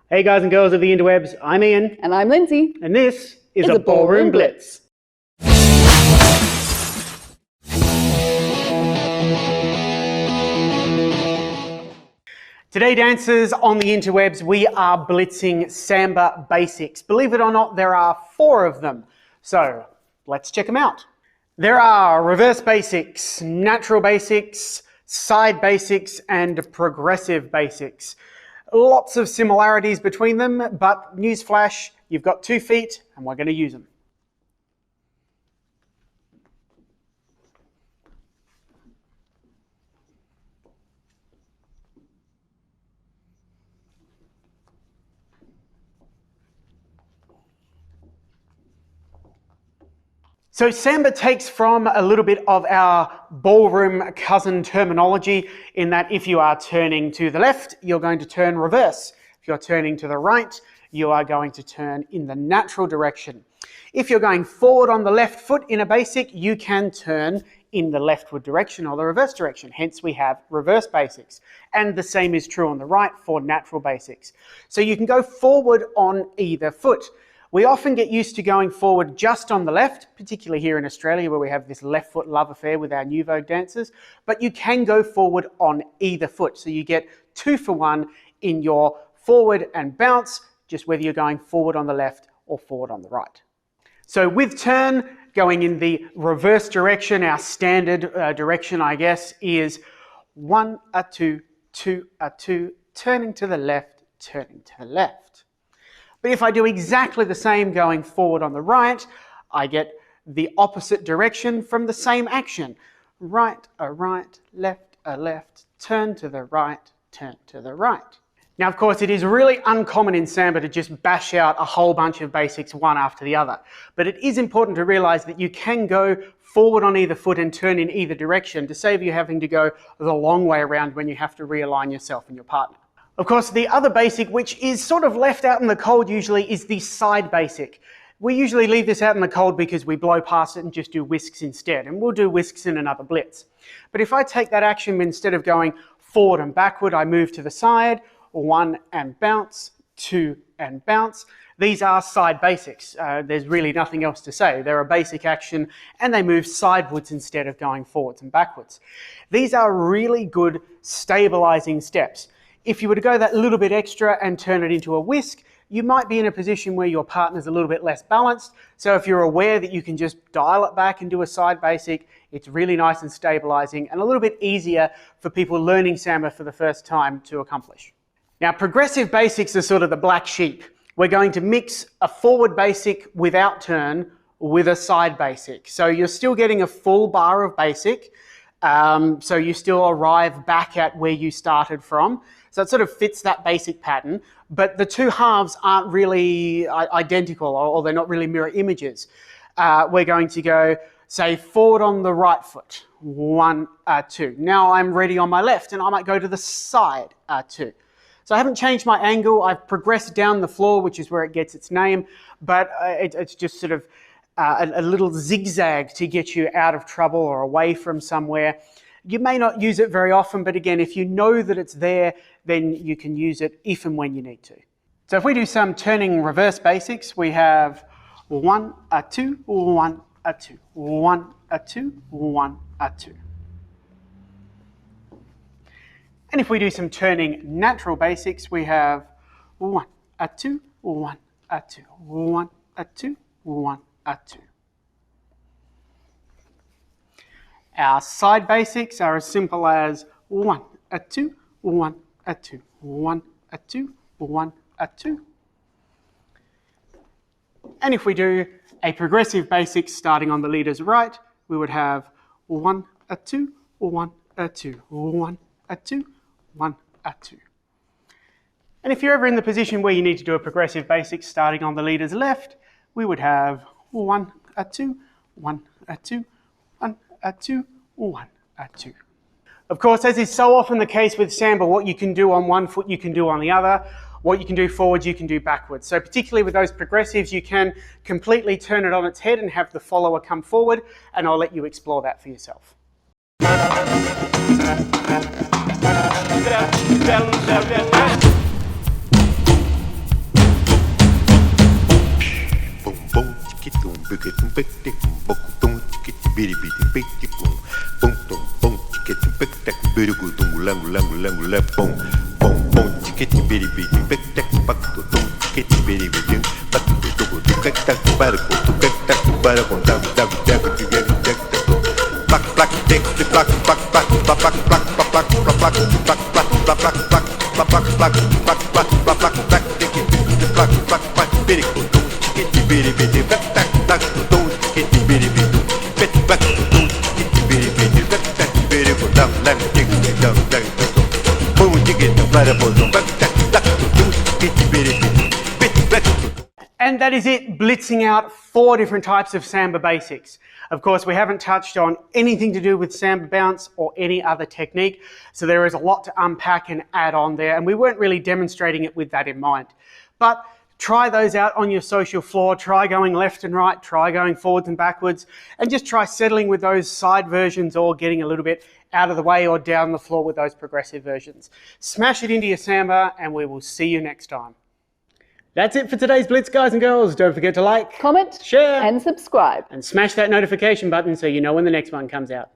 Hey guys and girls of the interwebs, I'm Ian. And I'm Lindsay. And this is a Ballroom Blitz. Today, dancers on the interwebs, we are blitzing Samba basics. Believe it or not, there are 4 of them. So let's check them out. There are reverse basics, natural basics, side basics, and progressive basics. Lots of similarities between them, but newsflash, you've got 2 feet and we're going to use them. So Samba takes from a little bit of our ballroom cousin terminology in that if you are turning to the left, you're going to turn reverse. If you're turning to the right, you are going to turn in the natural direction. If you're going forward on the left foot in a basic, you can turn in the leftward direction or the reverse direction. Hence we have reverse basics. And the same is true on the right for natural basics. So you can go forward on either foot. We often get used to going forward just on the left, particularly here in Australia where we have this left foot love affair with our New Vogue dancers, but you can go forward on either foot. So you get 2 for 1 in your forward and bounce, just whether you're going forward on the left or forward on the right. So with turn, going in the reverse direction, our standard direction, I guess, is 1, a 2, 2, a 2, turning to the left, turning to the left. But if I do exactly the same going forward on the right, I get the opposite direction from the same action. Right, a right, left, a left, turn to the right, turn to the right. Now, of course, it is really uncommon in Samba to just bash out a whole bunch of basics one after the other. But it is important to realize that you can go forward on either foot and turn in either direction to save you having to go the long way around when you have to realign yourself and your partner. Of course, the other basic, which is sort of left out in the cold usually, is the side basic. We usually leave this out in the cold because we blow past it and just do whisks instead, and we'll do whisks in another blitz. But if I take that action, instead of going forward and backward, I move to the side, 1 and bounce, 2 and bounce. These are side basics. There's really nothing else to say. They're a basic action and they move sidewards instead of going forwards and backwards. These are really good stabilizing steps. If you were to go that little bit extra and turn it into a whisk, you might be in a position where your partner's a little bit less balanced. So if you're aware that you can just dial it back and do a side basic, it's really nice and stabilizing and a little bit easier for people learning Samba for the first time to accomplish. Now, progressive basics are sort of the black sheep. We're going to mix a forward basic without turn with a side basic. So you're still getting a full bar of basic. So you still arrive back at where you started from. So it sort of fits that basic pattern, but the 2 halves aren't really identical, or they're not really mirror images. We're going to go, say, forward on the right foot, 1, 2. Now I'm ready on my left and I might go to the side, 2. So I haven't changed my angle, I've progressed down the floor, which is where it gets its name, but it's just sort of a little zigzag to get you out of trouble or away from somewhere. You may not use it very often, but again, if you know that it's there, then you can use it if and when you need to. So if we do some turning reverse basics, we have 1, a 2, 1, a 2, 1, a 2, 1, a 2. And if we do some turning natural basics, we have 1, a 2, 1, a 2, 1, a 2, 1, a 2. Our side basics are as simple as 1, a 2, 1, a 2, 1, a 2, 1, a 2. And if we do a progressive basic starting on the leader's right, we would have 1, a 2, 1, a 2, 1, a 2, 1, a 2. And if you're ever in the position where you need to do a progressive basic starting on the leader's left, we would have 1, a 2, 1, a 2, 1, a 2, 1, a 2. Of course, as is so often the case with Samba, what you can do on one foot, you can do on the other. What you can do forwards, you can do backwards. So particularly with those progressives, you can completely turn it on its head and have the follower come forward, and I'll let you explore that for yourself. And that is it, blitzing out 4 different types of Samba basics. Of course, we haven't touched on anything to do with Samba bounce or any other technique, so there is a lot to unpack and add on there, and we weren't really demonstrating it with that in mind. But try those out on your social floor, try going left and right, try going forwards and backwards, and just try settling with those side versions or getting a little bit out of the way or down the floor with those progressive versions. Smash it into your Samba, and we will see you next time. That's it for today's Blitz, guys and girls. Don't forget to like, comment, share, and subscribe. and smash that notification button so you know when the next one comes out.